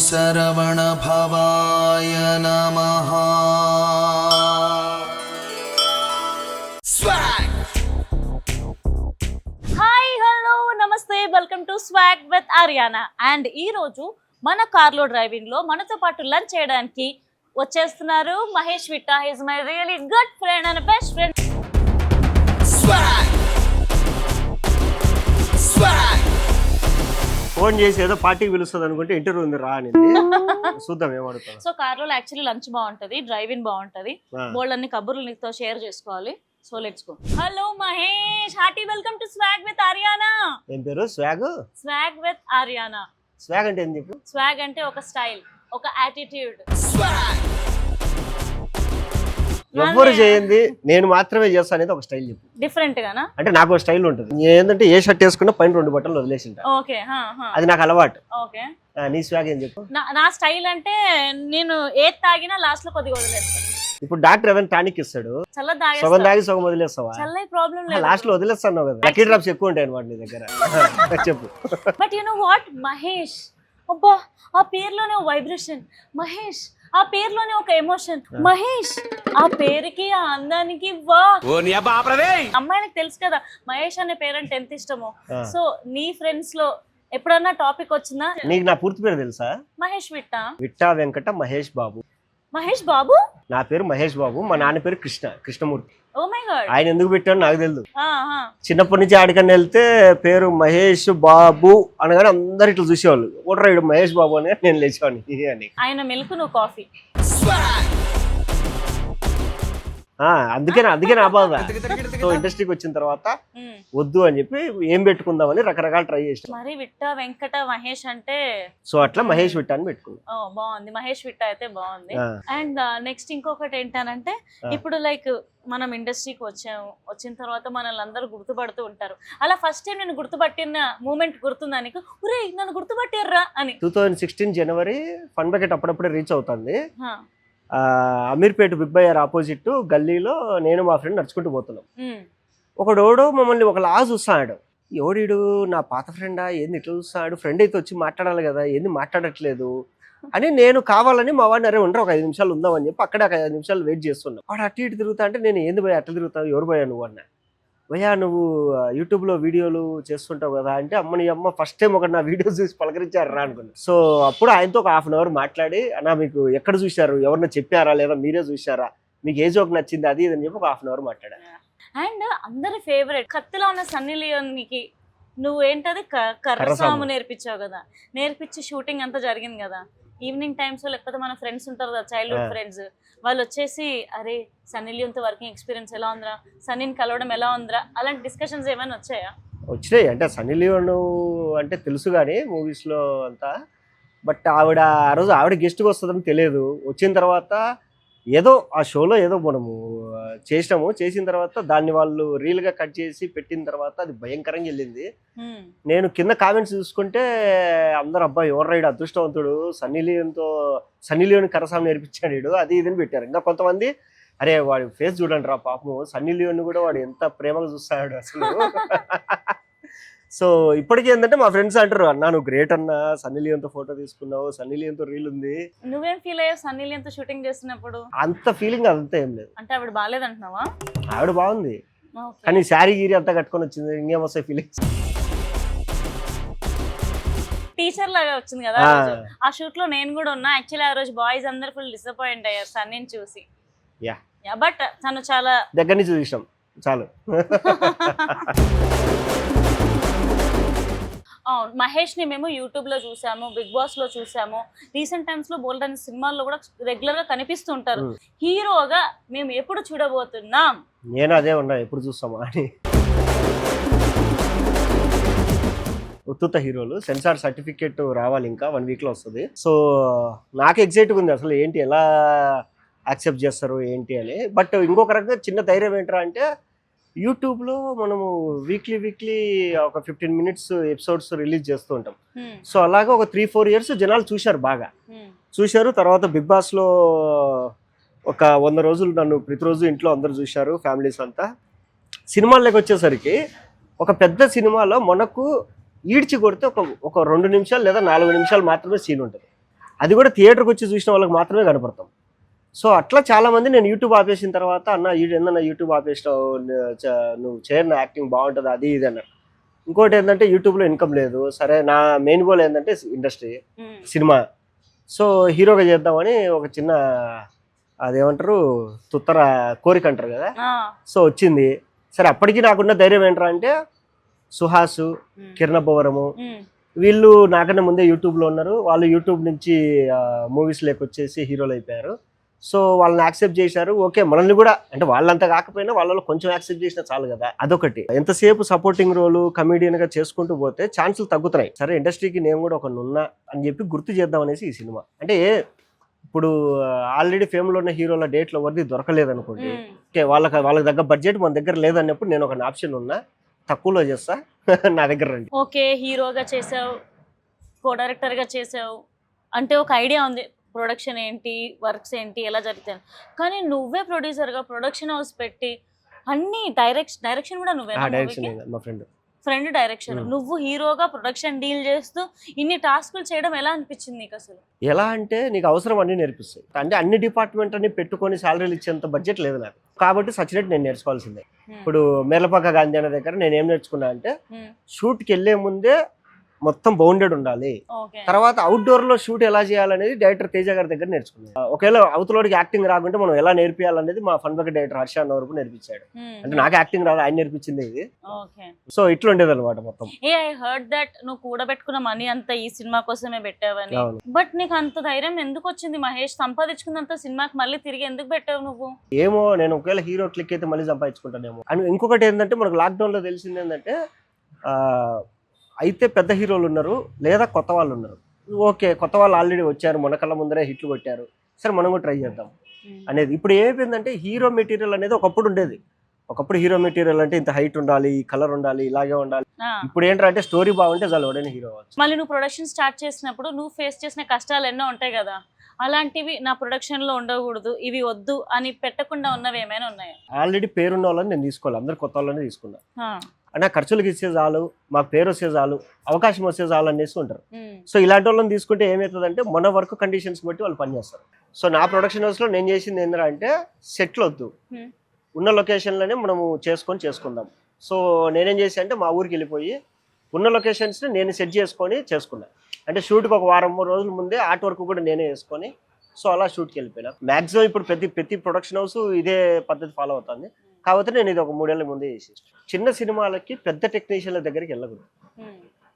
శరవణ భవాయ నమః. Hi hello నమస్తే, welcome to swag with Ariyana. And ఈ రోజు మన కార్లో డ్రైవింగ్ లో మనతో పాటు లంచ్ చేయడానికి వచ్చేస్తున్నారు Mahesh విట్టా. His my really good friend and best friend. Phone చేసి ఏదో పార్టీకి పిలుస్తుంది అనుకుంటే ఇంటర్వ్యూ ఉంది రా అని చూద్దాం ఏమడుగుతాం. సో కార్లో యాక్చువల్లీ లంచ్ బాగుంటది, డ్రైవింగ్ బాగుంటది, బోల్డ్ అన్ని కబుర్లు నీతో షేర్ చేసుకోవాలి. So let's go. Hello Mahesh, hearty welcome to swag with Ariyana. ఏం పేరు? Swag. Swag with Ariyana. Swag అంటే ఏం చెప్పు? స్వాగ్ అంటే ఒక స్టైల్, ఒక యాటిట్యూడ్. ఎవ్వరు చేయండి నేను మాత్రమే చేస్తాను అనేది ఒక స్టైల్ చెప్పు. డిఫరెంట్ గానా? అంటే నాకు ఒక స్టైల్ ఉంటుంది. ఏంటంటే ఏ షర్ట్ వేసుకున్నా పైన 2 బట్టలు వదిలేసింటా. ఓకే, అది నాకు అలవాటు. ఓకే, నీ స్వాగ్ ఏం చెప్పు? నా స్టైల్ అంటే నేను ఏది తాగినా లాస్ట్ లో కొద్దిగా వదిలేస్తాను. ఇప్పుడు డాక్టర్ ఏదైనా టానిక్ ఇస్తాడు, చల్ల సగం తాగి సగం వదిలేస్తావా? చల్ల ప్రాబ్లం లేదు, లాస్ట్ లో వదిలేస్తాను కదా. లక్కీ డ్రాప్స్ ఎక్కువ ఉంటాయి అన్నమాట నీ దగ్గర. చెప్పు. But you know what Mahesh, అబ్బా ఆ పేరులోనే ఒక వైబ్రేషన్ మహేష్, ఆ పేరులోనే ఒక ఎమోషన్ మహేష్, ఆ పేరుకి ఆ అందానికి వా. అమ్మాయిలకు తెలుసు కదా మహేష్ అనే పేరంటే ఎంత ఇష్టమో. సో నీ ఫ్రెండ్స్ లో ఎప్పుడన్నా టాపిక్ వచ్చిందా? నీకు నా పూర్తి పేరు తెలుసా? మహేష్ విట్టా. విట్టా వెంకట మహేష్ బాబు. మహేష్ బాబు? నా పేరు మహేష్ బాబు, మా నాన్న పేరు కృష్ణమూర్తి. ఓ మై గాడ్. ఆయన ఎందుకు పెట్టాడు నాకు తెలియదు. చిన్నప్పటి నుంచి ఆడికన్నా వెళ్తే పేరు మహేష్ బాబు అనగానే అందరు ఇట్లా చూసేవాళ్ళు. ఓటరాడు మహేష్ బాబు అని నేను లేచేవాడిని అని. ఆయన మిల్క్ నువ్వు కాఫీ. అందుకే నా బాధ. సో ఇండస్ట్రీకి వచ్చిన తర్వాత వద్దు అని చెప్పి ఏం పెట్టుకుందామని రకరకాల ట్రై చేస్తాం. మరి విట్టా వెంకట మహేష్ అంటే సో అట్లా మహేష్ విట్టా అని పెట్టుకున్నాం. బాగుంది, మహేష్ విట్టా అయితే బాగుంది. అండ్ నెక్స్ట్ ఇంకొకటి ఏంటనంటే, ఇప్పుడు లైక్ మనం ఇండస్ట్రీకి వచ్చిన తర్వాత మనల్ని అందరూ గుర్తుపడుతూ ఉంటారు. అలా ఫస్ట్ టైం నేను గుర్తుపట్టిన మూమెంట్ గుర్తుందా నీకు? ఒరే నన్ను గుర్తుపట్టారా అని. 2016 జనవరి ఫన్ బకెట్ అప్పుడప్పుడే రీచ్ అవుతుంది. అమీర్పేట బిగ్ బజార్ ఆపోజిట్ గల్లీలో నేను మా ఫ్రెండ్ నడుచుకుంటూ పోతున్నాం. ఒకడోడు మమ్మల్ని ఒక లా చూస్తాడు. ఎవడీడు నా పాత ఫ్రెండా, ఏంది ఇట్లా చూస్తాడు, ఫ్రెండ్ అయితే వచ్చి మాట్లాడాలి కదా, ఏంది మాట్లాడట్లేదు అని నేను కావాలని మా వాడిని అరే ఉండరు ఒక 5 నిమిషాలు ఉందామని చెప్పి అక్కడే ఒక 5 నిమిషాలు వెయిట్ చేస్తున్నాను. వాడు అటు ఇటు తిరుగుతా అంటే నేను ఏంది భయ అట్లా తిరుగుతావు, ఎవరు భయ నువ్వు అన్నా. భయ్యా నువ్వు యూట్యూబ్లో వీడియోలు చేస్తుంటావు కదా అంటే, అమ్మని అమ్మ ఫస్ట్ టైం ఒక నా వీడియోస్ చూసి పలకరించారు రా అనుకున్నాను. సో అప్పుడు ఆయనతో ఒక 1/2 అవర్ మాట్లాడి, అన్నా మీకు ఎక్కడ చూశారు, ఎవరన్నా చెప్పారా లేదా మీరే చూశారా, మీకు ఏ జోక్ నచ్చింది అది ఇది అని చెప్పి ఒక 1/2 అవర్ మాట్లాడా. అండ్ అందరి ఫేవరెట్ కత్తిలో ఉన్న సన్నీ లియోన్కి నువ్వు ఏంటది కర్రసాము నేర్పించావు కదా. నేర్పించి షూటింగ్ అంతా జరిగింది కదా. ఈవినింగ్ టైమ్స్ లేకపోతే మన ఫ్రెండ్స్ ఉంటారు కదా, చైల్డ్హుడ్ ఫ్రెండ్స్, వాళ్ళు వచ్చేసి అరే సన్నీ లియోన్తో వర్కింగ్ ఎక్స్పీరియన్స్ ఎలా ఉందిరా, సన్నీని కలవడం ఎలా ఉందిరా, అలాంటి డిస్కషన్స్ ఏమైనా వచ్చాయా? వచ్చినాయి. అంటే సన్నీ లియోన్ అంటే తెలుసు కానీ మూవీస్లో అంతా, బట్ ఆవిడ ఆ రోజు ఆవిడ గెస్ట్గా వస్తుందని తెలియదు. వచ్చిన తర్వాత ఏదో ఆ షోలో ఏదో మనము చేసిన తర్వాత దాన్ని వాళ్ళు రీల్గా కట్ చేసి పెట్టిన తర్వాత అది భయంకరంగా వెళ్ళింది. నేను కింద కామెంట్స్ చూసుకుంటే అందరు అబ్బాయి ఎవరు రైడ్ అదృష్టవంతుడు, సన్నీ లియోన్ కరసాం నేర్పించాడు అది ఇదని పెట్టారు. ఇంకా కొంతమంది అరే వాడి ఫేస్ చూడండి రా పాపము, సన్నీ లియోన్ కూడా వాడు ఎంత ప్రేమగా చూస్తాడు అసలు. సో ఇప్పటికీ ఏంటంటే మా ఫ్రెండ్స్ అంటారు, అన్నా నువ్వు గ్రేట్ అన్నా, సన్నీ లియోన్తో ఫోటో తీసుకున్నావు, సన్నీ లియోన్తో రీల్ ఉంది. నువ్వేం ఫీల్ అయ్యావు సన్నీ లియోన్తో షూటింగ్ చేస్తున్నప్పుడు? అంత ఫీలింగ్ అదంతా ఏం లేదు. అంటే ఆవిడ బాగాలేదంటున్నావా? ఆవిడ బాగుంది కానీ శారీ గీరి అంతా కట్టుకొని వచ్చింది, ఇంకేం వస్తాయి ఫీలింగ్స్. టీచర్ లాగా వచ్చింది కదా ఆ షూట్ లో. నేను కూడా ఉన్నా యాక్చువల్లీ. ఆ రోజు బాయ్స్ అందరు ఫుల్ డిసప్పాయింట్ అయ్యారు సన్నీని చూసి. బట్ తను చాలా దగ్గర నుంచి చూసాం చాలు. అవును, మహేష్ ని మేము యూట్యూబ్ లో చూసాము, బిగ్ బాస్ లో చూసాము, రీసెంట్ టైమ్స్ లో బోల్డన్ సినిమాల్లో కూడా రెగ్యులర్ గా కనిపిస్తుంటారు. హీరోగా మేము ఎప్పుడు చూడబోతున్నాం? నేను అదే ఉన్నా, ఎప్పుడు చూస్తామా అని. ఉత్తుత హీరోలు సెన్సార్ సర్టిఫికేట్ రావాలి, ఇంకా 1 వీక్లో వస్తుంది. సో నాకు ఎగ్జైట్గా ఉంది అసలు ఏంటి, ఎలా యాక్సెప్ట్ చేస్తారు ఏంటి అని. బట్ ఇంకొక రకంగా చిన్న ధైర్యం ఏంట్రా అంటే, యూట్యూబ్లో మనము వీక్లీ ఒక 15 మినిట్స్ ఎపిసోడ్స్ రిలీజ్ చేస్తూ ఉంటాం. సో అలాగే ఒక 3-4 ఇయర్స్ జనాలు చూశారు, బాగా చూశారు. తర్వాత బిగ్ బాస్లో ఒక 100 రోజులు నన్ను ప్రతిరోజు ఇంట్లో అందరు చూశారు, ఫ్యామిలీస్ అంతా. సినిమాల్లోకి వచ్చేసరికి ఒక పెద్ద సినిమాలో మనకు ఈడ్చి కొడితే ఒక 2 నిమిషాలు లేదా 4 నిమిషాలు మాత్రమే సీన్ ఉంటుంది. అది కూడా థియేటర్కి వచ్చి చూసిన వాళ్ళకి మాత్రమే కనపడతాం. సో అట్లా చాలామంది నేను యూట్యూబ్ ఆపేసిన తర్వాత అన్న ఏందన్నా యూట్యూబ్ ఆపేసినావు, నువ్వు చేయను యాక్టింగ్ బాగుంటుంది అది ఇది అన్నారు. ఇంకోటి ఏంటంటే యూట్యూబ్లో ఇన్కమ్ లేదు. సరే నా మెయిన్ గోల్ ఏంటంటే ఇండస్ట్రీ సినిమా. సో హీరోగా చేద్దామని ఒక చిన్న అదేమంటారు తుత్తర కోరిక అంటారు కదా, సో వచ్చింది. సరే అప్పటికి నాకున్న ధైర్యం ఏంట్రా అంటే సుహాసు, కిరణ్ బొవరము వీళ్ళు నాకన్నా ముందే యూట్యూబ్లో ఉన్నారు. వాళ్ళు యూట్యూబ్ నుంచి మూవీస్ వచ్చేసి హీరోలు అయిపోయారు. సో వాళ్ళని యాక్సెప్ట్ చేశారు. ఓకే మనల్ని కూడా అంటే వాళ్ళంతా కాకపోయినా వాళ్ళలో కొంచెం యాక్సెప్ట్ చేసినా చాలు కదా. అదొకటి. ఎంతసేపు సపోర్టింగ్ రోలు కమెడియన్గా చేసుకుంటూ పోతే ఛాన్సులు తగ్గుతున్నాయి. సరే ఇండస్ట్రీకి నేను కూడా ఒక నున్నా అని చెప్పి గుర్తు చేద్దాం అనేసి ఈ సినిమా. అంటే ఇప్పుడు ఆల్రెడీ ఫేమ్లో ఉన్న హీరోల డేట్లు ఎవరిది దొరకలేదు అనుకోండి, ఓకే వాళ్ళకి దగ్గర బడ్జెట్ మన దగ్గర లేదన్నప్పుడు నేను ఒక ఆప్షన్ ఉన్నా, తక్కువలో చేస్తా నా దగ్గర రండి. ఓకే హీరోగా చేసావు, కో డైరెక్టర్గా చేసావు అంటే ఒక ఐడియా ఉంది ప్రొడక్షన్ ఏంటి, వర్క్స్ ఏంటి, ఎలా జరుగుతాయి. కానీ నువ్వే ప్రొడ్యూసర్గా ప్రొడక్షన్ హౌస్ పెట్టి అన్ని డైరెక్షన్ కూడా నువ్వే, మా ఫ్రెండ్ డైరెక్షన్, నువ్వు హీరోగా ప్రొడక్షన్ డీల్ చేస్తూ ఇన్ని టాస్కులు చేయడం ఎలా అనిపించింది నీకు అసలు? ఎలా అంటే నీకు అవసరం అన్ని నేర్పిస్తాయి. అంటే అన్ని డిపార్ట్మెంట్ అని పెట్టుకొని శాలరీలు ఇచ్చేంత బడ్జెట్ లేదు నాకు, కాబట్టి సచ్చినట్టు నేను నేర్చుకోవాల్సిందే. ఇప్పుడు మేర్లపాక గాంధీ అనే దగ్గర నేను ఏం నేర్చుకున్నా అంటే షూట్కి వెళ్ళే ముందే మొత్తం బౌండెడ్ ఉండాలి. తర్వాత అవుట్డోర్ లో షూట్ ఎలా చేయాలనేది డైరెక్టర్ తేజ గారి దగ్గర నేర్చుకున్నాను. ఒకవేళ అవతలోడికి యాక్టింగ్ రాకుంటే మనం ఎలా నేర్పియాలనేది మా ఫన్ బకెట్ డైరెక్టర్ హర్ష అన్న వరకు నేర్పించాడు. అంటే నాకు యాక్టింగ్ రాదు, ఆయన నేర్పించింది ఇది. సో ఇట్లా ఉండేది అనమాట మొత్తం. ఐ హర్డ్ దట్ నువ్వు కూడబెట్టుకున్న మనీ అంతా ఈ సినిమా కోసమే పెట్టావని. బట్ నీకు అంత ధైర్యం ఎందుకు వచ్చింది మహేష్? సంపాదించుకున్నంత సినిమాకి మళ్ళీ తిరిగి ఎందుకు పెట్టావు నువ్వు? ఏమో నేను ఒకవేళ హీరో క్లిక్ అయితే మళ్ళీ సంపాదించుకుంటానేమో. అండ్ ఇంకొకటి ఏంటంటే మనకు లాక్డౌన్ లో తెలిసింది ఏంటంటే అయితే పెద్ద హీరోలు ఉన్నారు లేదా కొత్త వాళ్ళు ఉన్నారు. ఓకే కొత్త వాళ్ళు ఆల్రెడీ వచ్చారు, మన కళ్ళ ముందరే హిట్లు కొట్టారు, సరే మనం కూడా ట్రై చేద్దాం అనేది. ఇప్పుడు ఏమైందంటే హీరో మెటీరియల్ అనేది ఒకప్పుడు ఉండేది. ఒకప్పుడు హీరో మెటీరియల్ అంటే ఇంత హైట్ ఉండాలి, కలర్ ఉండాలి, ఇలాగే ఉండాలి. ఇప్పుడు ఏంటంటే స్టోరీ బాగుంటే చాలు ఎవడైనా హీరో అవ్వచ్చు. మళ్ళీ నువ్వు ప్రొడక్షన్ స్టార్ట్ చేసినప్పుడు నువ్వు ఫేస్ చేసిన కష్టాలు ఎన్నో ఉంటాయి కదా, అలాంటివి నా ప్రొడక్షన్ లో ఉండకూడదు, ఇవి వద్దు అని పెట్టకుండా ఉన్నవి ఏమైనా ఉన్నాయా? ఆల్రెడీ పేరున్న వాళ్ళని నేను తీసుకోవాలి, అందరు కొత్త వాళ్ళని తీసుకున్నా. అంటే ఖర్చులకు ఇచ్చే చాలు, మాకు పేరు వస్తే చాలు, అవకాశం వస్తే చాలు అనేసి ఉంటారు. సో ఇలాంటి వాళ్ళని తీసుకుంటే ఏమవుతుందంటే మన వర్క్ కండిషన్స్ బట్టి వాళ్ళు పనిచేస్తారు. సో నా ప్రొడక్షన్ హౌస్లో నేను చేసింది ఏంటంటే సెట్లు వద్దు, ఉన్న లొకేషన్లోనే మనము చేసుకుందాం. సో నేనేం చేసి అంటే మా ఊరికి వెళ్ళిపోయి ఉన్న లొకేషన్స్ని నేను సెట్ చేసుకున్నాను. అంటే షూట్కి ఒక వారం 3 రోజుల ముందే ఆర్ట్ వర్క్ కూడా నేనే వేసుకొని సో అలా షూట్కి వెళ్ళిపోయినా. మ్యాక్సిమం ఇప్పుడు ప్రతి ప్రొడక్షన్ హౌస్ ఇదే పద్ధతి ఫాలో అవుతుంది. కాకపోతే నేను ఇది ఒక 3 ఏళ్ళ ముందే చేసేసి చిన్న సినిమాలకి పెద్ద టెక్నీషియన్ల దగ్గరికి వెళ్ళకూడదు.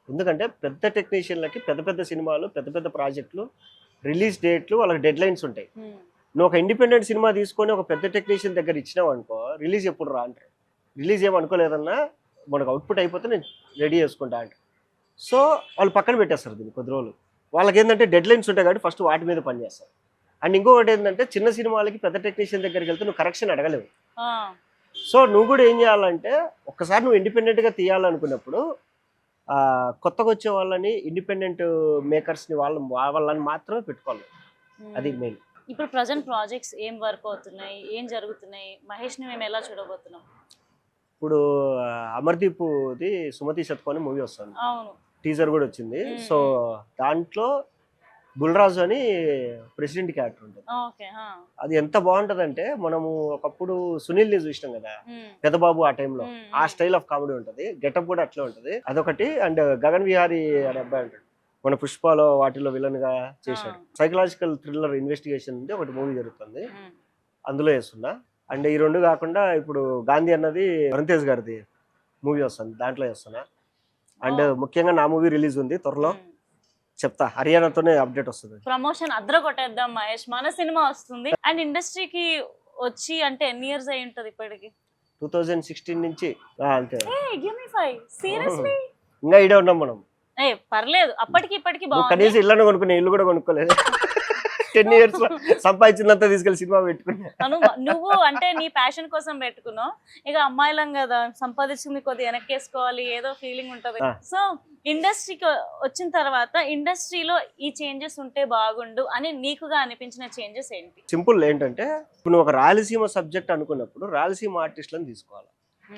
ఎందుకంటే పెద్ద టెక్నీషియన్లకి పెద్ద సినిమాలు, పెద్ద ప్రాజెక్టులు, రిలీజ్ డేట్లు, వాళ్ళకి డెడ్ లైన్స్ ఉంటాయి. నువ్వు ఒక ఇండిపెండెంట్ సినిమా తీసుకొని ఒక పెద్ద టెక్నీషియన్ దగ్గర ఇచ్చినావు అనుకో, రిలీజ్ ఎప్పుడు రా అంటారు. రిలీజ్ ఏమనుకోలేదన్నా మనకు అవుట్పుట్ అయిపోతే నేను రెడీ చేసుకుంటా అంటారు. సో వాళ్ళు పక్కన పెట్టేస్తారు దీన్ని కొద్ది రోజులు. వాళ్ళకి ఏంటంటే డెడ్ లైన్స్ ఉంటాయి కాబట్టి ఫస్ట్ వాటి మీద పనిచేస్తారు. అండ్ ఇంకొకటి ఏంటంటే చిన్న సినిమాలకి పెద్ద టెక్నీషియన్ దగ్గరికి వెళ్తే నువ్వు కరెక్షన్ అడగలేవు. సో నువ్వు కూడా ఏం చేయాలంటే ఒక్కసారి నువ్వు ఇండిపెండెంట్గా తీయాలనుకున్నప్పుడు కొత్తగా వచ్చే వాళ్ళని ఇండిపెండెంట్ మేకర్స్ని వాళ్ళని మాత్రమే పెట్టుకోవాలి. అది మెయిన్. ఇప్పుడు ప్రజెంట్ ప్రాజెక్ట్స్ ఏం వర్క్ అవుతున్నాయి, ఏం జరుగుతున్నాయి, మహేష్ని మేము ఎలా చూడబోతున్నాం? ఇప్పుడు అమర్దీప్ది సుమతి శతకం మూవీ వస్తుంది, టీజర్ కూడా వచ్చింది. సో దాంట్లో బుల్రాజు అని ప్రెసిడెంట్ క్యారెక్టర్ ఉంటుంది. అది ఎంత బాగుంటదంటే మనము ఒకప్పుడు సునీల్ని చూసినాం కదా పెద్దబాబు, ఆ టైంలో ఆ స్టైల్ ఆఫ్ కామెడీ ఉంటుంది, గెటప్ కూడా అట్లే ఉంటుంది. అదొకటి. అండ్ గగన్ విహారీ అనే అబ్బాయి ఉంటాడు, మన పుష్పలో వాటిలో విలన్ గా చేశాడు. సైకలాజికల్ థ్రిల్లర్ ఇన్వెస్టిగేషన్ ఉంది, ఒకటి మూవీ జరుగుతుంది, అందులో వేస్తున్నా. అండ్ ఈ 2 కాకుండా ఇప్పుడు గాంధీ అన్నది వరుణ్ గారిది మూవీ వస్తుంది, దాంట్లో వేస్తున్నా. అండ్ ముఖ్యంగా నా మూవీ రిలీజ్ ఉంది త్వరలో, చెప్తా. హర్యానాతోనే అప్డేట్ వస్తుంది. ప్రమోషన్ అద్ర కొట్టేద్దాం మహేష్, మన సినిమా వస్తుంది. అండ్ ఇండస్ట్రీకి వచ్చి అంటే ఎన్ని ఇయర్స్ అయి ఉంటది ఇప్పటికి? 2016 నుంచి. అంతే. సీరియస్లీ ఇంకా ఇడే ఉన్నాం మనం. పర్లేదు, అప్పటికి ఇప్పటికి బాగుంది. కనీసం ఇల్లు కొనుక్కునే, ఇల్లు కూడా కొనుక్కోలేదు. 10 years లో సంపాదించినంత తీసుకెళ్ళి సినిమా పెట్టుకున్నా. నువ్వు అంటే నీ ప్యాషన్ కోసం పెట్టుకున్నావు, ఇక అమ్మాయిలం కదా సంపాదించింది కొద్దిగా వెనక్కేసుకోవాలి, ఏదో ఫీలింగ్ ఉంటది. సో ఇండస్ట్రీకి వచ్చిన తర్వాత ఇండస్ట్రీలో ఈ చేంజెస్ ఉంటే బాగుండు అని నీకుగా అనిపించిన చేంజెస్ ఏంటి? సింపుల్ ఏంటంటే ఇప్పుడు నువ్వు ఒక రాయలసీమ సబ్జెక్ట్ అనుకున్నప్పుడు రాయలసీమ ఆర్టిస్టులను తీసుకోవాలి.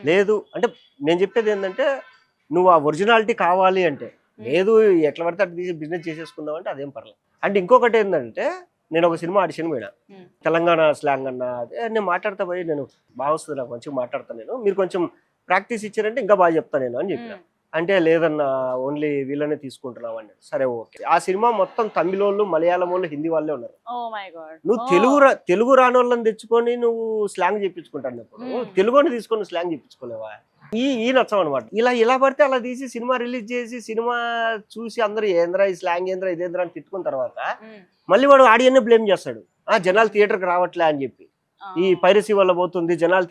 లేదు అంటే నేను చెప్పేది ఏంటంటే నువ్వు ఆ ఒరిజినాలిటీ కావాలి అంటే, లేదు ఎట్లా పడితే అట్లా తీసి బిజినెస్ చేసేసుకుందాం అంటే అదేం పర్లేదు. అంటే ఇంకొకటి ఏంటంటే నేను ఒక సినిమా ఆడిషన్ పోయినా, తెలంగాణ స్లాంగ్ అన్న అదే నేను మాట్లాడతా పోయి, నేను బాగా వస్తుంది నాకు మంచిగా మాట్లాడతాను నేను, మీరు కొంచెం ప్రాక్టీస్ ఇచ్చారంటే ఇంకా బాగా చెప్తాను నేను అని చెప్పిన. అంటే లేదన్నా ఓన్లీ వీళ్ళనే తీసుకుంటున్నావు అని. సరే ఓకే. ఆ సినిమా మొత్తం తమిళ వాళ్ళు, మలయాళం వాళ్ళు, హిందీ వాళ్ళే ఉన్నారు. నువ్వు తెలుగు రాని వాళ్ళని తెచ్చుకొని నువ్వు స్లాంగ్ చెప్పించుకుంటాను, తెలుగుని తీసుకొని స్లాంగ్ చెప్పించుకోలేవా? ఈ నచ్చం అనమాట. ఇలా పడితే అలా తీసి సినిమా రిలీజ్ చేసి సినిమా చూసి అందరూ ఏంద్రా ఈ స్లాంగ్ ఏంద్రా ఇదేంద్రా అని తిట్టుకున్న తర్వాత మళ్ళీ వాడు ఆడియన్నే బ్లేమ్ చేస్తాడు, జనాలు థియేటర్కి రావట్లే అని చెప్పి, ఈ పైరసీ వల్ల పోతుంది జనాలు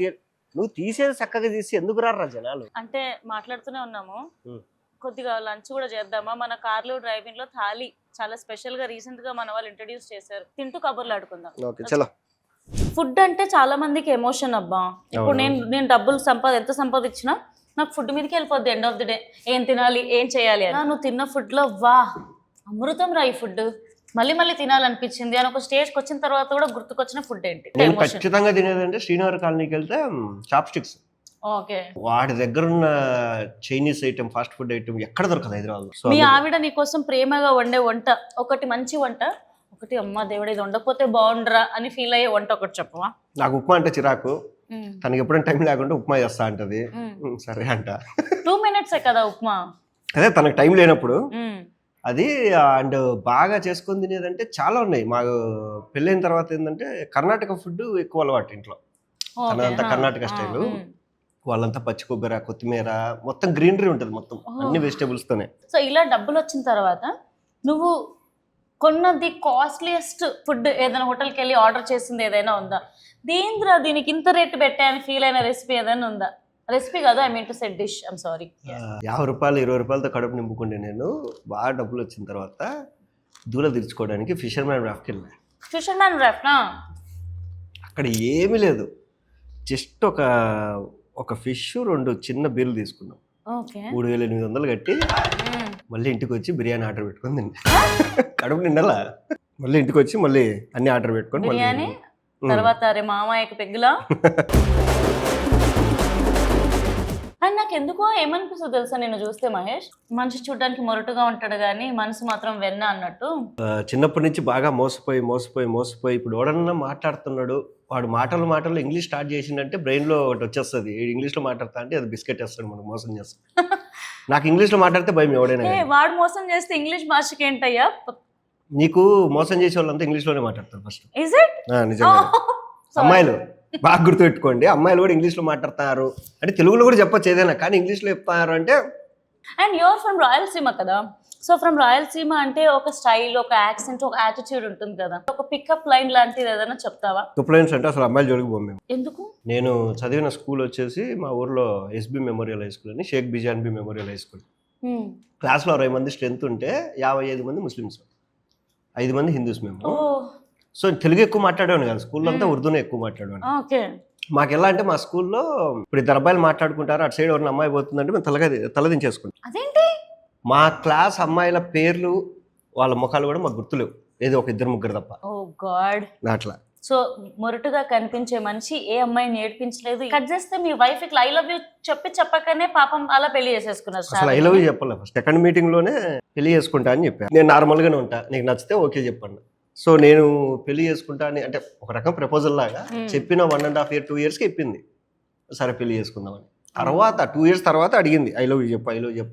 నువ్వు తీసేది చక్కగా తీసి ఎందుకు రారా జనాలు అంటే మాట్లాడుతూనే ఉన్నాము. కొద్దిగా లంచ్ కూడా చేద్దామా? మన కార్లో డ్రైవింగ్ లో థాలీ చాలా స్పెషల్ గా రీసెంట్ గా మన వాళ్ళు ఇంట్రడ్యూస్ చేశారు, తింటూ కబుర్లు ఆడుకుందాం. ఫుడ్ అంటే చాలా మందికి ఎమోషన్ అబ్బా. ఇప్పుడు నేను డబ్బులు ఎంత సంపాదించినా నాకు ఫుడ్ మీదకి వెళ్ళిపోద్ది ఎండ్ ఆఫ్ ది డే. ఏం తినాలి, ఏం చేయాలి అని. నువ్వు తిన్న ఫుడ్ లో వా అమృతం రా ఈ ఫుడ్, మళ్ళీ తినాలనిపించింది అని ఒక స్టేజ్కి వచ్చిన తర్వాత కూడా గుర్తుకొచ్చిన ఫుడ్ ఏంటి? నేను ఖచ్చితంగా తినేదంటే శ్రీనగర్ కాలనీకి వెళ్తే చాప్ స్టిక్స్. ఓకే. వాడి దగ్గర ఉన్న Chinese item, fast food item ఎక్కడ దొరకదు హైదరాబాద్ లో. మీ ఆవిడ నీ కోసం ప్రేమగా వండే వంట ఒకటి, మంచి వంట ఒకటి, అమ్మ దేవుడు ఇది వండకపోతే బాగుండరా అని ఫీల్ అయ్యే వంట ఒకటి చెప్పవా? నాకు ఉప్మా అంటే చిరాకు, తనకి ఎప్పుడైనా టైం లేకుండా ఉప్మా చేస్తా అంటది. సరే అంట. 2 minutes కదా ఉప్మా. అదే తనకు టైం లేనప్పుడు అది. అండ్ బాగా చేసుకొని తినేదంటే చాలా ఉన్నాయి. మాకు పెళ్ళైన తర్వాత ఏంటంటే కర్ణాటక ఫుడ్ ఎక్కువ అలవాటు ఇంట్లో. తనదంతా కర్ణాటక స్టైల్. వాళ్ళంతా పచ్చి కొబ్బరి, కొత్తిమీర, మొత్తం గ్రీనరీ ఉంటుంది, మొత్తం అన్ని వెజిటేబుల్స్ తోనే. సో ఇలా డబ్బులు వచ్చిన తర్వాత నువ్వు కొన్నది కాస్ట్లీయెస్ట్ ఫుడ్ ఏదైనా హోటల్కి వెళ్ళి ఆర్డర్ చేసింది ఏదైనా ఉందా? దేంద్రా దీనికి ఇంత రేటు పెట్టాయని ఫీల్ అయిన రెసిపీ ఏదైనా ఉందా? రెసిపీ కాదు, I mean to set dish. I'm sorry. 50 రూపాయలు 20 రూపాయలతో కడుపు నింపుకుంటే నేను బాగా డబ్బులు వచ్చిన తర్వాత దూల తీర్చుకోవడానికి ఫిషర్మ్యాన్ రాఫ్ట్కి వెళ్ళాను. ఫిషర్మ్యాన్ రాఫ్ట్ అక్కడ ఏమీ లేదు, జస్ట్ ఒక ఫిష్, 2 చిన్న బీర్లు తీసుకున్నాం. 3800 కట్టి మళ్ళీ ఇంటికి వచ్చి బిర్యానీ ఆర్డర్ పెట్టుకొని తిన్నా. కడుపు నిండాలా. మళ్ళీ ఇంటికి వచ్చి మళ్ళీ అన్ని ఆర్డర్ పెట్టుకొని బిర్యానీ తర్వాత అరే మామయ్యకి పెగ్గులా. అండ్ నాకు ఎందుకో ఏమనిపిస్తుంది తెలుసా నిన్ను చూస్తే మహేష్, మనిషి చూడడానికి మొరటుగా ఉంటాడు కానీ మనసు మాత్రం వెన్న అన్నట్టు. చిన్నప్పటి నుంచి బాగా మోసపోయి ఇప్పుడు ఎవడన్నా మాట్లాడుతున్నాడు, వాడు మాటలు ఇంగ్లీష్ స్టార్ట్ చేసిందంటే బ్రెయిన్ లో ఒకటి వచ్చేస్తుంది, ఇంగ్లీష్ లో మాట్లాడతా అంటే అది బిస్కెట్ వేస్తాడు, మనకు మోసం చేస్తాడు. నాకు ఇంగ్లీష్ లో మాట్లాడితే భయం ఎవడైనా. వాడు మోసం చేస్తే ఇంగ్లీష్ భాషకి ఏంటయ్యా? నీకు మోసం చేసే వాళ్ళంతా ఇంగ్లీష్ లోనే మాట్లాడతారు ఫస్ట్. Is it? నిజంగా. అమ్మాయిలు బాగా గుర్తుపెట్టుకోండి, అమ్మాయిలు కూడా ఇంగ్లీష్ లో మాట్లాడతారు అంటే తెలుగులో కూడా చెప్పొచ్చు ఏదైనా, కానీ ఇంగ్లీష్ లో చెప్తారు అంటే. అండ్ యువర్ ఫ్రమ్ రాయలసీమ కదా, సో ఫ్రమ్ రాయలసీమ అంటే ఒక స్టైల్, ఒక యాక్సెంట్, ఒక యాటిట్యూడ్ ఉంటుంది కదా. ఒక పికప్ లైన్ లాంటిది ఏదైనా చెప్తావా? పికప్ లైన్స్ అంటే అసలు అమ్మాయిలు జోలికి పోము మేము. ఎందుకు? నేను చదివిన స్కూల్ వచ్చేసి మా ఊర్లో ఎస్బి మెమోరియల్ హై స్కూల్ అని, షేక్ బిజాన్బి మెమోరియల్ హై స్కూల్. క్లాస్లో 60 మంది స్ట్రెంత్ ఉంటే 55 మంది ముస్లిమ్స్, 5 మంది హిందూస్ మేము. సో తెలుగు ఎక్కువ మాట్లాడేవాడు కాదు, స్కూల్లో అంతా ఉర్దూనే ఎక్కువ మాట్లాడేవాడు. మాకు ఎలా అంటే మా స్కూల్లో ఇప్పుడు 2 అబ్బాయిలు మాట్లాడుకుంటారు, అటు సైడ్ ఎవరిన అమ్మాయి పోతుందంటే మేము తలదించేసుకుంటాం. మా క్లాస్ అమ్మాయిల పేర్లు వాళ్ళ ముఖాలు కూడా మాకు గుర్తులేవు, ఏదో ఒక 2-3 తప్ప. అట్లా. సో మొరటుగా కనిపించే మనిషి ఏ అమ్మాయిని ఏడ్పించలేదు. కట్ చేస్తే మీ వైఫ్ ఇట్లా ఐ లవ్ యూ చెప్పకనే పాపం అలా పెళ్లి చేసేసుకున్నారు. అసలు ఐ లవ్ యూ చెప్పలే, ఫస్ట్ సెకండ్ మీటింగ్ లోనే పెళ్లి చేసుకుంటా అని చెప్పాను. నేను నార్మల్ గానే ఉంటా, నీకు నచ్చితే ఓకే చెప్పండి. సో నేను పెళ్లి చేసుకుంటా అని అంటే ఒక రకం ప్రపోజల్ లాగా చెప్పిన 1.5 year 2 years కి చెప్పింది, సరే పెళ్లి చేసుకుందామని. తర్వాత 2 years తర్వాత అడిగింది ఐ లవ్ యూ చెప్పు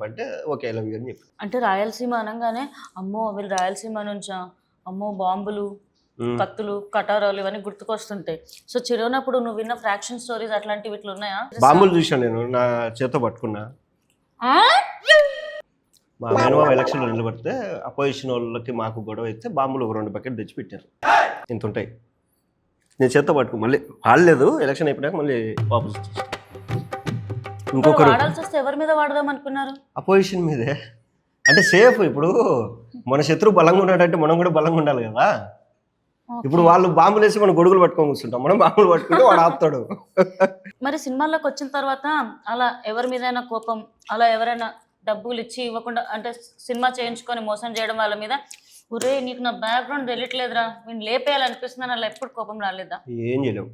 అంటే ఓకే ఐ లవ్ యూ అని చెప్పి. అంటే రాయలసీమ అనగానే అమ్మో వీళ్ళు రాయలసీమ నుంచా, అమ్మో బాంబులు, కత్తులు, కటారాలు ఇవన్నీ గుర్తుకొస్తుంటాయి. సో చిరునప్పుడు నువ్వు విన్న ఫ్రాక్షన్ స్టోరీస్ అట్లాంటివి ఇట్లా ఉన్నాయా? బాంబులు చూసాను నేను, నా చేతితో పట్టుకున్నా. మా మేనమామ ఎలక్షన్లో నిలబడితే అపోజిషన్ వాళ్ళకి మాకు గొడవ అయితే బాంబులు ఒక 2 bucket తెచ్చి పెట్టారు, ఇంత ఉంటాయి. నేను చేత్తో పట్టుకు మళ్ళీ వాడలేదు, ఎలక్షన్ అయిపోయాక మళ్ళీ వాపస్ ఇంకొకరు ఎవరి మీద వాడదాం అనుకున్నారు? అపోజిషన్ మీదే. అంటే సేఫ్. ఇప్పుడు మన శత్రువు బలంగా ఉన్నాడంటే మనం కూడా బలంగా ఉండాలి కదా. ఇప్పుడు వాళ్ళు బాంబులు వేసి మనం గొడుగులు పట్టుకొని కూర్చుంటాం, మనం బాంబులు పట్టుకుంటే వాడు ఆపుతాడు. మరి సినిమాల్లోకి వచ్చిన తర్వాత అలా ఎవరి మీదైనా కోపం, అలా ఎవరైనా డబ్బులు ఇచ్చి ఇవ్వకుండా అంటే సినిమా చేయించుకొని మోసం చేయడం వాళ్ళ మీద, ఒరే నీకు నా బ్యాక్గ్రౌండ్ తెలియట్లేదురా నేను లేపేయాలనిపిస్తుందని అలా ఎప్పుడు కోపం రాలేదా? ఏం చేయలేవు.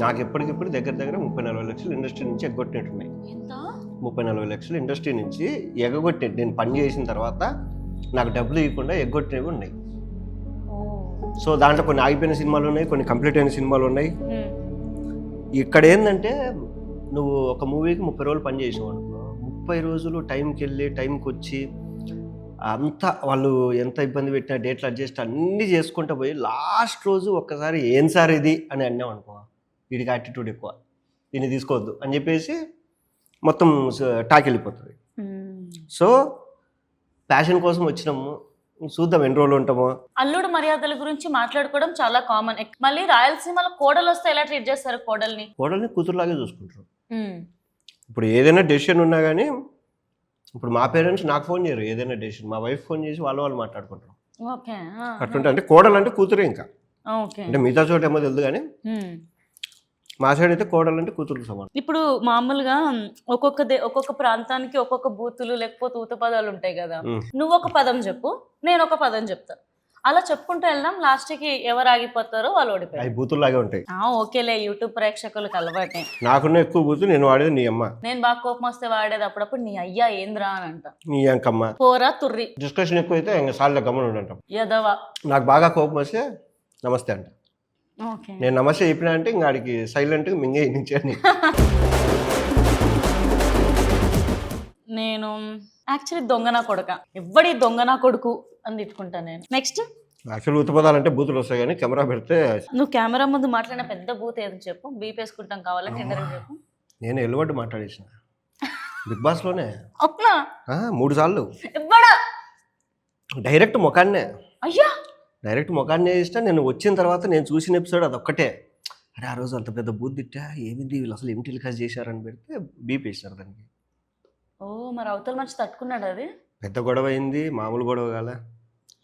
నాకు ఎప్పటికిప్పుడు దగ్గర దగ్గర 30-40 లక్షలు ఇండస్ట్రీ నుంచి ఎగ్గొట్టినట్టున్నాయి. ఎంత? 30-40 లక్షలు ఇండస్ట్రీ నుంచి ఎగ్గొట్టినట్టు నేను పని చేసిన తర్వాత నాకు డబ్బులు ఇవ్వకుండా ఎగ్గొట్టినవి ఉన్నాయి. సో దాంట్లో కొన్ని ఆగిపోయిన సినిమాలు ఉన్నాయి, కొన్ని కంప్లీట్ అయిన సినిమాలు ఉన్నాయి. ఇక్కడ ఏంటంటే నువ్వు ఒక మూవీకి 30 రోజులు పని చేసావు అనుకో, 30 రోజులు టైంకి వెళ్ళి టైంకి వచ్చి అంతా వాళ్ళు ఎంత ఇబ్బంది పెట్టినా డేట్లు అడ్జస్ట్ అన్నీ చేసుకుంటూ పోయి లాస్ట్ రోజు ఒక్కసారి ఏం సార్ ఇది అని అన్నాం అనుకో, వీడికి యాటిట్యూడ్ ఎక్కువ, దీన్ని తీసుకోవద్దు అని చెప్పేసి మొత్తం టాక్ వెళ్ళిపోతుంది. సో ప్యాషన్ కోసం వచ్చినాము, చూద్దాం ఎన్ని రోజులు ఉంటామో. అల్లుడు మర్యాదల గురించి మాట్లాడుకోవడం చాలా కామన్. మళ్ళీ రాయలసీమలో కోడలు వస్తే ఎలా ట్రీట్ చేస్తారు కోడల్ని? కోడల్ని కూతురులాగే చూసుకుంటారు. ఇప్పుడు ఏదైనా డెసిషన్ ఉన్నా కానీ ఇప్పుడు మా పేరెంట్స్ నాకు ఫోన్ చేయరు, ఏదైనా డెసిషన్ మా వైఫ్ ఫోన్ చేసి వాళ్ళు మాట్లాడుకుంటారు. అట్లుంటే అంటే కోడలు అంటే కూతురే. ఇంకా అంటే మిగతా చోట ఏమో తెలియదు కానీ మా సైడ్ అయితే కోడలు అంటే కూతురు సమానం. ఇప్పుడు మామూలుగా ఒక్కొక్క ప్రాంతానికి ఒక్కొక్క బూతులు లేకపోతే ఊత పదాలు ఉంటాయి కదా. నువ్వు ఒక పదం చెప్పు, నేను ఒక పదం చెప్తా, అలా చెప్పుకుంటూ వెళ్దాం. లాస్ట్ కి ఎవరు ఆగిపోతారో వాళ్ళు ఓడిపోయారు. అవి బూతుల్లాగే ఉంటాయి. ఓకేలే, యూట్యూబ్ ప్రేక్షకులకు అలవాటే. నాకున్న ఎక్కువ బూతులు నేను వాడేది నీ అమ్మ. నేను బాగా కోపం వస్తే వాడేది అప్పుడప్పుడు నీ అయ్యా ఏంద్రా అని అంట, నీ అంకమ్మ, పోరా తుర్రి. డిస్కషన్ ఎక్కువ అయితే ఇంకా సార్లు గమనం అంటాం. యదవా. నాకు బాగా కోపం వస్తే నమస్తే అంట. నేను నమస్తే చెప్పినా అంటే ఇంకా ఆడికి సైలెంట్గా మింగే ఇచ్చాను. నేను యాక్చువల్లీ దొంగనా కొడుక, ఎవడి దొంగనా కొడుకు అని తిట్టుకుంటాను నేను. నెక్స్ట్ యాక్చువల్ ఉత్పదాలంటే బూతులు వస్తాయి కానీ కెమెరా పెడితే. నువ్వు కెమెరా ముందు మాట్లాడిన పెద్ద బూత్ ఏదో చెప్పు, బీప్ వేసుకుంటాం కావాలంటే ఇంటర్వ్యూ చెప్పు. నేను ఎల్లుబడి మాట్లాడేసిన బిగ్ బాస్ లోనే అవునా? 3 సార్లు. ఎవ్వడా? డైరెక్ట్ ముఖాన్నే. అయ్యా, డైరెక్ట్ ముఖాన్నే ఇష్టం. నేను వచ్చిన తర్వాత నేను చూసిన ఎపిసోడ్ అదొక్కటే. అరే ఆ రోజు అంత పెద్ద బూత్ తిట్టా, ఏమిది వీళ్ళు అసలు ఏం టెలికాస్ట్ చేశారని పెడితే బీప్ వేసినారు దానికి. ఓ మరి అవతల మంచి తట్టుకున్నాడు. అది పెద్ద గొడవ అయింది, మామూలు గొడవ కాల,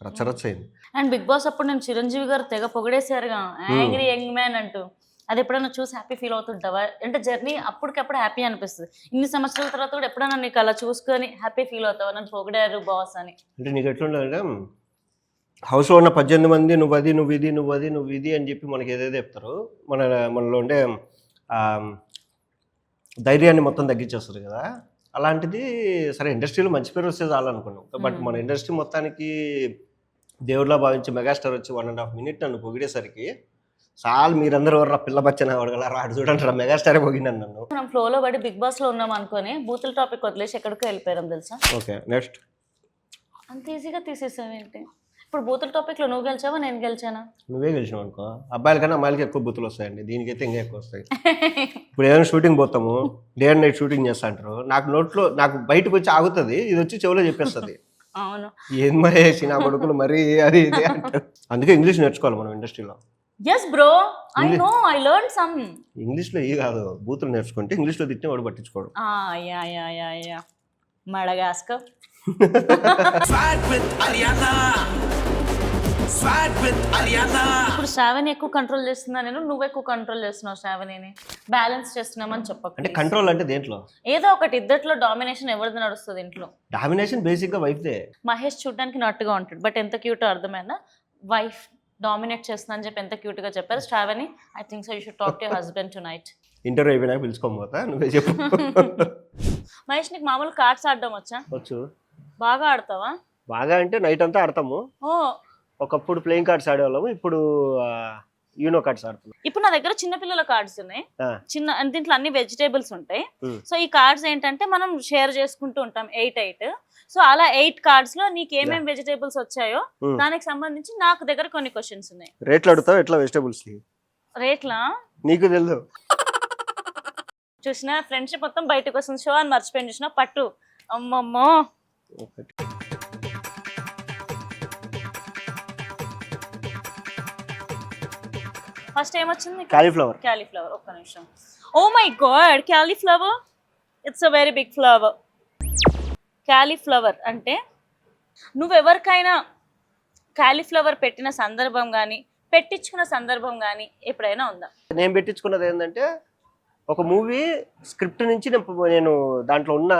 రచ్చరచ్చ అయింది. అండ్ బిగ్ బాస్ అప్పుడు నేను చిరంజీవి గారు తెగ పొగిడేశారుగా, యాంగ్రీ యంగ్ మ్యాన్ అంటూ. అది ఎప్పుడైనా చూసి హ్యాపీ ఫీల్ అవుతుంటావా? అంటే జర్నీ అప్పటికప్పుడు హ్యాపీ అనిపిస్తుంది. ఇన్ని సంవత్సరాల తర్వాత కూడా ఎప్పుడైనా నీకు అలా చూసుకొని హ్యాపీ ఫీల్ అవుతావా, నన్ను పొగిడారు బాస్ అని? అంటే నీకు ఎట్లుండే హౌస్లో ఉన్న 18 మంది నువ్వు అది నువ్వు ఇది నువ్వు అది నువ్వు ఇది అని చెప్పి మనకి ఏదైతే చెప్తారో మనలో ఉండే ధైర్యాన్ని మొత్తం తగ్గించేస్తారు కదా. అలాంటిది సరే ఇండస్ట్రీలో మంచి పేరు వస్తే చాలనుకున్నాం. బట్ మన ఇండస్ట్రీ మొత్తానికి దేవుడిలా భావించి మెగాస్టార్ వచ్చి 1.5 minute నన్ను పొగిడేసరికి చాలు మీరందరూ ఎవరు పిల్ల బచ్చన అడగల రాడు చూడండి మెగాస్టారే పొగినాను నన్ను. మనం ఫ్లోలో పడి బిగ్ బాస్ లో ఉన్నాం అనుకుని బూతుల టాపిక్ వదిలేసి ఎక్కడికో వెళ్ళిపోయాం తెలుసా. Okay next. అంత ఈజీగా తీసేసావేంటి? ఇప్పుడు బూతుల టాపిక్ లో నువ్వు గెలిచావా నేను గెలిచానా? నువ్వే గెలిచినావు అనుకో. అబ్బాయిల కన్నా అమ్మాయిలకి ఎక్కువ బూతులు వస్తాయండి, దీనికైతే ఇంకా ఎక్కువ వస్తాయి. ఇప్పుడు ఏదైనా షూటింగ్ పోతాము, డే అండ్ నైట్ షూటింగ్ చేస్తా అంటారు, నాకు బయటకు వచ్చి ఆగుతుంది, ఇది వచ్చి చెవులో చెప్పేస్తుంది. అవును, ఏం మహేష్ నా కొడుకులు మరీ అది ఇది అంటారు. అందుకే ఇంగ్లీష్ నేర్చుకోవాలి మనం ఇండస్ట్రీలో. yes bro, I know, I learned some. ఇంగ్లీష్లో ఏ కాదు, బూతులు నేర్చుకుంటే ఇంగ్లీష్లో తిట్టిన వాడు పట్టించుకోడు. Yeah Madagascar. ఇప్పుడు శ్రావణి ఎక్కువ కంట్రోల్ చేస్తున్నా నేను, నువ్వు ఎక్కువ కంట్రోల్ చేస్తున్నావు శ్రావణిని. బ్యాలెన్స్ చేస్తున్నామని చెప్పక. అంటే కంట్రోల్ అంటే దేంట్లో? ఏదో ఒకటి, ఇద్దట్లో డామినేషన్ ఎవరిది నడుస్తుంది ఇంట్లో? డామినేషన్ బేసిక్ గా వైఫ్ దే. మహేష్ చూడడానికి నట్టుగా ఉంటాడు, బట్ ఎంత క్యూట్ అర్థమైందా? వైఫ్ డామినేట్ చేస్తున్నా అని చెప్పి ఎంత క్యూట్ గా చెప్పారు. Shravani, I think so you should talk to your husband tonight. Interview అయిపోయినాక పిలుచుకోకపోతా, నువ్వే చెప్పు. మహేష్, నీకు మామూలు కార్డ్స్ ఆడడం వచ్చా? వచ్చు. బాగా ఆడతావా? బాగా అంటే నైట్ అంతా ఆడతాము. ఒకప్పుడు ప్లేయింగ్ కార్డ్స్ ఆడేవాళ్ళము, ఇప్పుడు యూనో కార్డ్స్ ఆడుతున్నాం. ఇప్పుడు నా దగ్గర చిన్న పిల్లల కార్డ్స్ ఉన్నాయి, చిన్న దీంట్లో అన్ని వెజిటేబుల్స్ ఉంటాయి. సో ఈ కార్డ్స్ ఏంటంటే మనం షేర్ చేసుకుంటూ ఉంటాం 8. సో అలా 8 కార్డ్స్ లో నీకు ఏమేమి వెజిటేబుల్స్ వచ్చాయో దానికి సంబంధించి నాకు దగ్గర కొన్ని క్వశ్చన్స్ ఉన్నాయి. రేట్లు అడుగుతావు ఎట్లా వెజిటేబుల్స్? రేట్లా నీకు తెలుసు. చూసిన ఫ్రెండ్షిప్ మొత్తం బయటకు వస్తుంది, షో అని మర్చిపోయింది. చూసిన పట్టు అమ్మమ్మో. ఫస్ట్ ఏమొచ్చింది? క్యాలీఫ్లవర్. ఒక్క నిమిషం. Oh my god, cauliflower, it's a very big flower. Cauliflower అంటే నువ్వెవరికైనా క్యాలీఫ్లవర్ పెట్టిన సందర్భం కానీ పెట్టించుకున్న సందర్భం కానీ ఎప్పుడైనా ఉందా? నేను పెట్టించుకున్నది ఏంటంటే, ఒక మూవీ స్క్రిప్ట్ నుంచి నేను దాంట్లో ఉన్నా,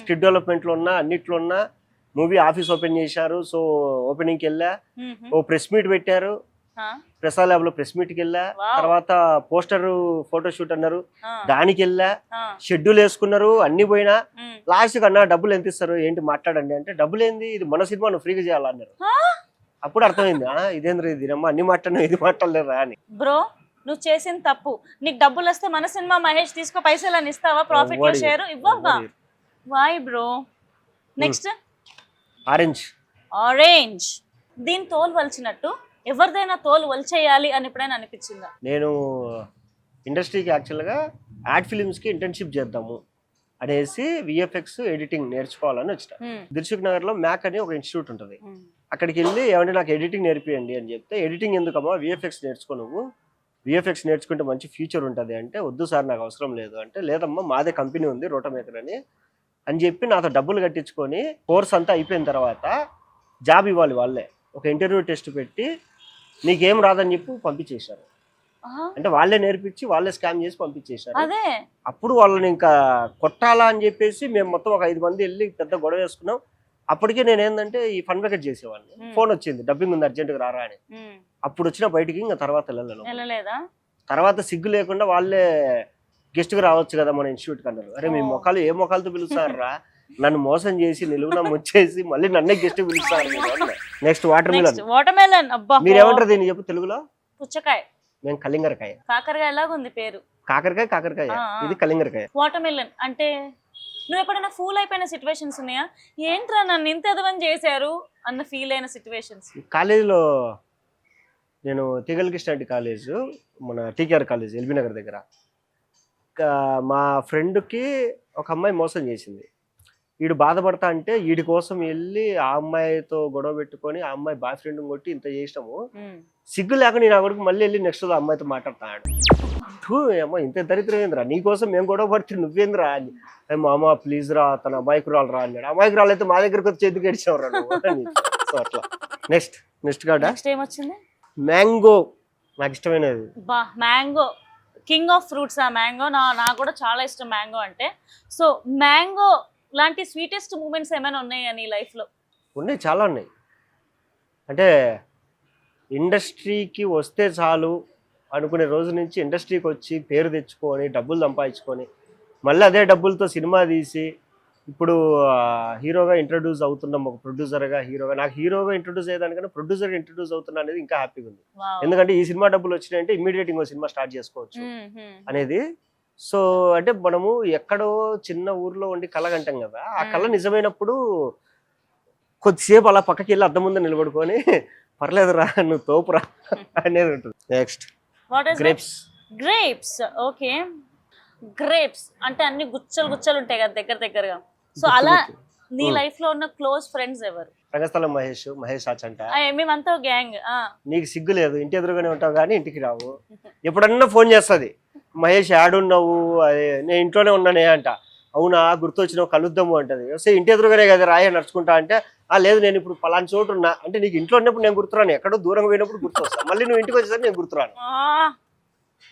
స్క్రిప్ట్ డెవలప్మెంట్లో ఉన్నా, అన్నిట్లో ఉన్నా. మూవీ ఆఫీస్ ఓపెన్ చేశారు, సో ఓపెనింగ్కి వెళ్ళా, ఓ ప్రెస్ మీట్ పెట్టారు, ప్రసాద్ ల్యాబ్ లో ప్రెస్ మీట్ కి వెళ్ళా, తర్వాత పోస్టర్ ఫోటో షూట్ అన్నారు దానికి వెళ్ళా, షెడ్యూల్ వేసుకున్నారు అన్ని పోయినా. లాస్ట్ కన్నా డబ్బులు ఎంత ఇస్తారు ఏంటి మాట్లాడండి అంటే, డబ్బులు ఏంది ఇది మన సినిమా నువ్వు ఫ్రీగా చేయాలన్నారు. అప్పుడు అర్థమైంది ఇదేంద్ర ఇది అన్ని మాట్లాడినా ఇది మాట్లాడలేరా అని. బ్రో నువ్వు చేసిన తప్పు, నీకు డబ్బులు వస్తే మన సినిమా మహేష్ తీసుకో పైసలు అని ఇస్తావా, ప్రాఫిట్ లో షేర్ ఇవ్వవా? Why bro? Next orange. దీని తోలు వలిచినట్టు ఎవరిదైనా తోలు వలిచేయాలి అని ఎప్పుడైనా అనిపించిందా? నేను ఇండస్ట్రీకి యాక్చువల్గా యాడ్ ఫిలిమ్స్కి ఇంటర్న్షిప్ చేద్దాము అనేసి విఎఫ్ఎక్స్ ఎడిటింగ్ నేర్చుకోవాలని వచ్చిన. దిల్సుఖ్ నగర్లో మ్యాక్ అని ఒక ఇన్స్టిట్యూట్ ఉంటుంది, అక్కడికి వెళ్ళి ఏమంటే నాకు ఎడిటింగ్ నేర్పియండి అని చెప్తే, ఎడిటింగ్ ఎందుకమ్మా విఎఫ్ఎక్స్ నేర్చుకో, నువ్వు విఎఫ్ఎక్స్ నేర్చుకుంటే మంచి ఫ్యూచర్ ఉంటుంది అంటే, వద్దు సార్ నాకు అవసరం లేదు అంటే, లేదమ్మా మాదే కంపెనీ ఉంది రోటోమేకర్ అని చెప్పి నాతో డబ్బులు కట్టించుకొని కోర్స్ అంతా అయిపోయిన తర్వాత జాబ్ ఇవ్వాలి వాళ్ళే. ఒక ఇంటర్వ్యూ టెస్ట్ పెట్టి నీకేం రాదని చెప్పి పంపించేశారు. అంటే వాళ్ళే నేర్పించి వాళ్ళే స్కామ్ చేసి పంపించేశారు. అప్పుడు వాళ్ళని ఇంకా కొట్టాలా అని చెప్పేసి మేము మొత్తం ఒక 5 మంది వెళ్ళి పెద్ద గొడవ వేసుకున్నాం. అప్పటికే నేను ఏంటంటే ఈ ఫన్ బకెట్ చేసేవాడిని, ఫోన్ వచ్చింది డబ్బింగ్ ఉంది అర్జెంట్గా రారా అని. అప్పుడు వచ్చిన బయటికి ఇంకా తర్వాత వెళ్ళలేను. తర్వాత సిగ్గు లేకుండా వాళ్ళే గెస్ట్గా రావచ్చు కదా మన ఇన్స్టిట్యూట్ కన్నారు. అరే మీ మొక్కలు ఏ మొక్కలతో పిలుస్తారా, నన్ను మోసం చేసి నిలువున ముచ్చేసి మళ్ళీ నన్నే గెస్ట్ పిలుస్తారు. Next water melon. మీరు ఏమంటారు దీన్ని చెప్పు తెలుగులో? పుచ్చకాయ. మేము కలింగరకాయ. కాకరకాయ లాగా ఉంది పేరు. కాకరకాయ ఇది కలింగరకాయ. వాటర్ మెలన్ అంటే నువ్వు ఎప్పుడైనా ఫూల్ అయిపోయిన సిచ్యువేషన్స్ ఉన్నాయా? ఏంట్రా నన్ను ఇంత ఎదవని చేశారు అన్న ఫీల్ అయిన సిచ్యువేషన్స్? కాలేజీలో నేను తిగల్కృష్ణ కాలేజ్, మన టీకేఆర్ కాలేజ్ ఎల్బీ నగర్ దగ్గర, మా ఫ్రెండ్కి ఒక అమ్మాయి మోసం చేసింది. వీడు బాధపడతా అంటే వీడి కోసం వెళ్ళి ఆ అమ్మాయితో గొడవ పెట్టుకొని ఆ అమ్మాయి బాయ్ ఫ్రెండ్ కొట్టి ఇంత చేసినాము. సిగ్గు లేక నేను ఆ కొడుకు మళ్ళీ వెళ్ళి నెక్స్ట్ రోజు అమ్మాయితో మాట్లాడతాడు. అమ్మ ఇంత దరిద్రమేంద్రా, నీకోసం మేము గొడవ పడితే నువ్వేంద్రా అని. మామ ప్లీజ్ రా తన అమాయకురాలు రా అన్నాడు. అమాయకురాలు అయితే మా దగ్గరకు వచ్చి చేతికి ఏడ్చేవారు. సో అట్లా. నెక్స్ట్ కాడ ఏమొచ్చింది? మ్యాంగో. నాకు ఇష్టమైనది మ్యాంగో, కింగ్ ఆఫ్ ఫ్రూట్స్. ఆ మ్యాంగో నాకు కూడా చాలా ఇష్టం మ్యాంగో అంటే. సో మ్యాంగో లాంటి స్వీటెస్ట్ మూమెంట్స్ ఏమైనా ఉన్నాయా నీ లైఫ్లో? ఉన్నాయి, చాలా ఉన్నాయి. అంటే ఇండస్ట్రీకి వస్తే చాలు అనుకునే రోజు నుంచి ఇండస్ట్రీకి వచ్చి పేరు తెచ్చుకొని డబ్బులు సంపాదించుకొని మళ్ళీ అదే డబ్బులతో సినిమా తీసి ఇప్పుడు హీరోగా ఇంట్రడ్యూస్ అవుతున్నాం, ఒక ప్రొడ్యూసర్గా హీరోగా. నాకు హీరోగా ఇంట్రడ్యూస్ అయ్యేదానికన్నా ప్రొడ్యూసర్గా ఇంట్రడ్యూస్ అవుతున్నా అనేది ఇంకా హ్యాపీగా ఉంది. ఎందుకంటే ఈ సినిమా డబ్బులు వచ్చినాయంటే ఇమ్మీడియట్ ఇంకో సినిమా స్టార్ట్ చేసుకోవచ్చు అనేది. సో అంటే మనము ఎక్కడో చిన్న ఊర్లో ఉండి కళ కంటాం కదా, ఆ కళ నిజమైనప్పుడు కొద్దిసేపు అలా పక్కకి వెళ్ళి అద్దం ముందు నిలబడుకొని పర్లేదురా నువ్వు తోపురా అనేది ఉంటుంది. Next grapes. ఓకే, గ్రేప్స్ అంటే అన్ని గుచ్చలు ఉంటాయి కదా దగ్గరగా. సో అలా నీ లైఫ్ లో ఉన్న క్లోజ్ ఫ్రెండ్స్ ఎవరు? రంగస్థలం మహేష్ ఆచంట. మేమంతా గ్యాంగ్. నీకు సిగ్గు లేదు, ఇంటి ఎదురుగానే ఉంటావు కానీ ఇంటికి రావు. ఎప్పుడన్నా ఫోన్ చేస్తుంది, మహేష్ యాడున్నావు, అదే నేను ఇంట్లోనే ఉన్నానే అంట. అవునా గుర్తొచ్చినావు కలుద్దాము అంటది. వస్తే ఇంటి ఎదురుగానే కదా రాయ నడుచుకుంటా అంటే, లేదు నేను ఇప్పుడు పలానా చోటు ఉన్నా అంటే, నీకు ఇంట్లో ఉన్నప్పుడు నేను గుర్తురాను, ఎక్కడో దూరంగా పోయినప్పుడు గుర్తొస్తా, మళ్ళీ నువ్వు ఇంటికి వచ్చేసరికి నేను గుర్తురాను.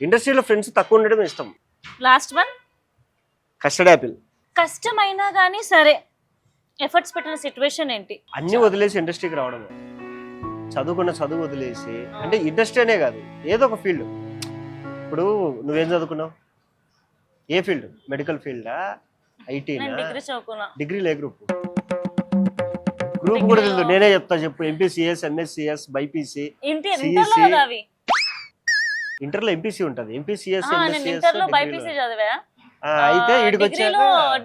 ఇండస్ట్రీలో ఫ్రెండ్స్ తక్కువ ఉండడం ఇష్టం. Last one custard Apple. కష్టమైనా కానీ సరే ఎఫర్ట్స్ పెట్టిన సిచ్యువేషన్ ఏంటి? అన్ని వదిలేసి ఇండస్ట్రీకి రావడం. చదువు వదిలేసి, అంటే ఇండస్ట్రీ అనే కాదు ఏదో ఒక ఫీల్డ్. ఇప్పుడు నువ్వేం చదువుకున్నావు? ఏ ఫీల్డ్? మెడికల్ ఫీల్డా, ఐటీనా? డిగ్రీలో ఏ గ్రూప్ కూడా తెలియదు. నేనే చెప్తా చెప్పు. ఎంపీసీఎస్, ఎంఎస్సిఎస్, బైపీసీ, ఇంటర్లో ఎంపీసీ ఉంటుంది. ఎంపీసీఎస్ అయితే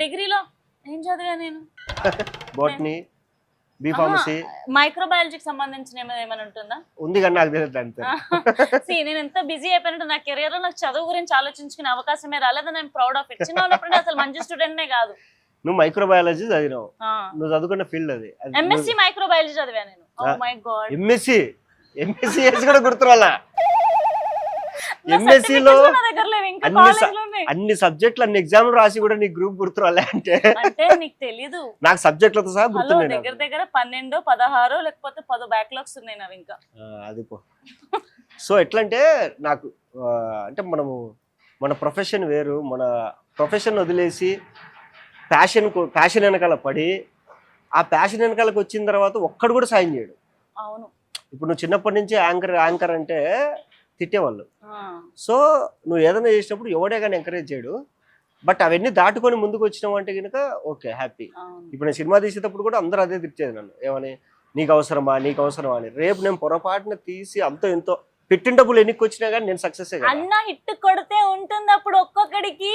డిగ్రీలో ఏం చదివా నేను? బోటనీ, బి ఫార్మసీ, మైక్రోబయాలజీకి సంబంధించిన ఏమైనా ఉంటుందా? ఉంది కానీ నాకు తెలియదు అంతే. నేను ఎంత బిజీ అయిపోయినట్టు నా కెరియర్ లో నాకు చదువు గురించి ఆలోచించుకునే అవకాశమే రాలేదు. నేను ప్రౌడ్ ఆఫ్ ఇట్. చిన్నప్పుడు అసలు మంచి స్టూడెంట్నే కాదు. నువ్వు మైక్రోబయాలజీ చదివినావు, నువ్వు చదువుకున్న ఫీల్డ్ అది. ఎంఎస్సీ మైక్రోబయాలజీ చదివా నేను. ఓ మై గాడ్, ఎంఎస్సీ కూడా గుర్తురాలా? ఎంఎస్సీలో అన్ని సబ్జెక్టులు అన్ని ఎగ్జామ్లు రాసి కూడా నీ గ్రూప్ గుర్తురాలే అంటే నీకు తెలీదు. నాకు సబ్జెక్టులతో సహా గుర్తున్నాయి. దగ్గర 12, 16 లేకపోతే 10 బ్యాక్లాగ్స్ ఉన్నాయి నావి ఇంకా. అది సో ఎట్లంటే నాకు అంటే మన ప్రొఫెషన్ వేరు. మన ప్రొఫెషన్ వదిలేసి ప్యాషన్ వెనకాల పడి, ఆ ప్యాషన్ వెనకాలకు వచ్చిన తర్వాత ఒక్కడు కూడా సాయం చేయడు. అవును, ఇప్పుడు నువ్వు చిన్నప్పటి నుంచి యాంకర్ అంటే తిట్టేవాళ్ళు. సో నువ్వు ఏదైనా చేసినప్పుడు ఎవడే కానీ ఎంకరేజ్ చేయడు. బట్ అవన్నీ దాటుకొని ముందుకు వచ్చినావు అంటే కనుక ఓకే హ్యాపీ. ఇప్పుడు నేను సినిమా తీసేటప్పుడు కూడా అందరూ అదే తిట్టేది నన్ను, ఏమని నీకు అవసరమా అని. రేపు నేను పొరపాటున తీసి అంతో ఎంతో పెట్టిన డబ్బులు ఎన్నికి వచ్చినా కానీ నేను సక్సెస్ అన్న హిట్ కొడితే ఉంటుంది అప్పుడు ఒక్కొక్కడికి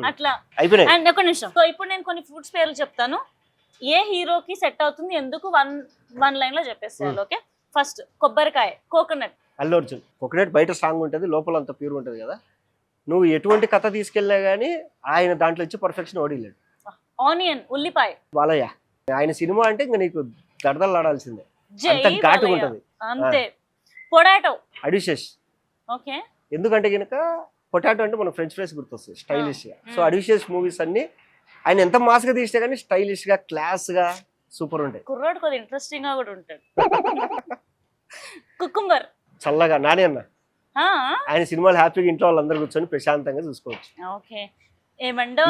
అట్లా అయిపోయినాయి. అండ్ ఒక నిమిషం. సో ఇప్పుడు నేను కొన్ని ఫుడ్స్ పేర్లు చెప్తాను, ఏ హీరోకి సెట్ అవుతుంది ఎందుకు వన్ లైన్ లో చెప్పేస్తాను. ఓకే, ఫస్ట్ కొబ్బరికాయ, కోకోనట్. అల్లు అర్జున్. కోకోనట్ బయట స్ట్రాంగ్ ఉంటుంది, లోపల అంత ప్యూర్ ఉంటుంది కదా. నువ్వు ఎటువంటి కథ తీసుకెళ్ళినా కానీ ఆయన దాంట్లో వచ్చి పర్ఫెక్షన్ ఓడిలేడు. ఆనియన్, ఉల్లిపాయ. బాలయ్య. ఆయన సినిమా అంటే ఇంకా నీకు దడదలాడాల్సిందే, జై అంత ఘాటుగా ఉంటుంది. అంతే. పొటాటో. అడిషియస్. ఓకే. ఎందుకంటే కనుక పొటాటో అంటే మన ఫ్రెంచ్ ఫ్రైస్ గుర్తొస్తుంది స్టైలిష్ గా. సో అడిషియస్ మూవీస్ అన్ని ఆయన ఎంత మాస్ గా తీసినా కానీ స్టైలిష్ గా క్లాస్ గా సూపర్ ఉంటాయి. కుర్రాడు కొద్ది ఇంట్రెస్టింగ్ గా కూడా ఉంటాడు. కుకుంబర్. చల్లగా. నాని అన్న ఆయన సినిమాలు హ్యాపీగా ఇంట్లో వాళ్ళందరూ కూర్చొని ప్రశాంతంగా చూసుకోవచ్చు. ఓకే. ఏమండో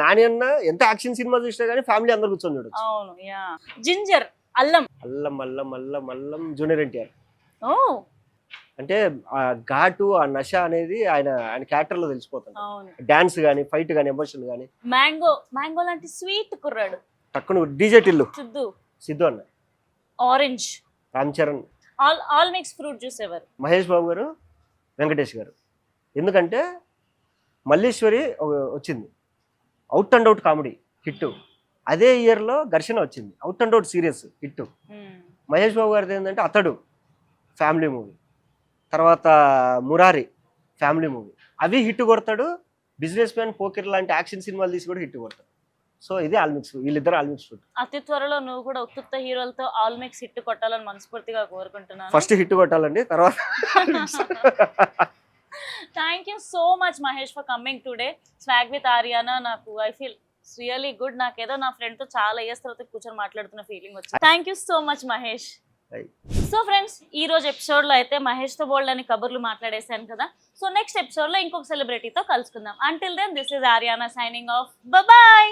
నాని అన్న ఎంత యాక్షన్ సినిమా చూసినా కానీ ఫ్యామిలీ అందరు కూర్చొని చూడొచ్చు. అవును. యా. జింజర్, అల్లం. అల్లం అల్లం అల్లం అల్లం జూనియర్ ఎన్టీఆర్. ఓ, అంటే ఆ ఘాటు ఆ నష అనేది ఆయన క్యారెక్టర్ లో తెలిసిపోతుంది. అవును. డాన్స్ గానీ, ఫైట్ గానీ, ఎమోషన్ గానీ. మ్యాంగో లాంటి స్వీట్ కుర్రాడు. టక్కును డీజే టిల్లు. సిద్ధు అన్న. Orange. Ram Charan. All mix fruit juice ఎవరు? మహేష్ బాబు గారు, వెంకటేష్ గారు. ఎందుకంటే మల్లీశ్వరి వచ్చింది, out and out comedy hit. అదే ఇయర్లో ఘర్షణ వచ్చింది, out and out serious hit. Mahesh Babu గారిది ఏంటంటే అతడు ఫ్యామిలీ మూవీ, తర్వాత మురారి ఫ్యామిలీ మూవీ, అవి హిట్ కొడతాడు. బిజినెస్ మ్యాన్, పోకిర్ లాంటి యాక్షన్ సినిమాలు తీసి కూడా హిట్ కొడతాడు. సో ఇది ఆల్మిక్స్, వీళ్ళిద్దరు ఆల్మిక్స్ ఫుడ్. అతి త్వరలో నువ్వు కూడా ఉత్తుత్త హీరోలతో ఆల్మిక్స్ హిట్ కొట్టాలని మనస్ఫూర్తిగా కోరుకుంటున్నాను. ఫస్ట్ హిట్ కొట్టాలండి, తర్వాత. Thank you so much Mahesh for coming today. Swag with Ariyana. నాకు ఐ ఫీల్ రియలీ గుడ్. నాకేదో నా ఫ్రెండ్ తో చాలా ఇయర్స్ తర్వాత కూర్చొని మాట్లాడుతున్న ఫీలింగ్ వచ్చింది. Thank you so much Mahesh. So friends, ఈ రోజు ఎపిసోడ్ లో అయితే మహేష్ తో బోల్డ్ అని కబుర్లు మాట్లాడేశాను కదా. సో నెక్స్ట్ ఎపిసోడ్ లో ఇంకొక సెలబ్రిటీతో కలుసుకుందాం. Until then, this is Ariyana signing off. Bye.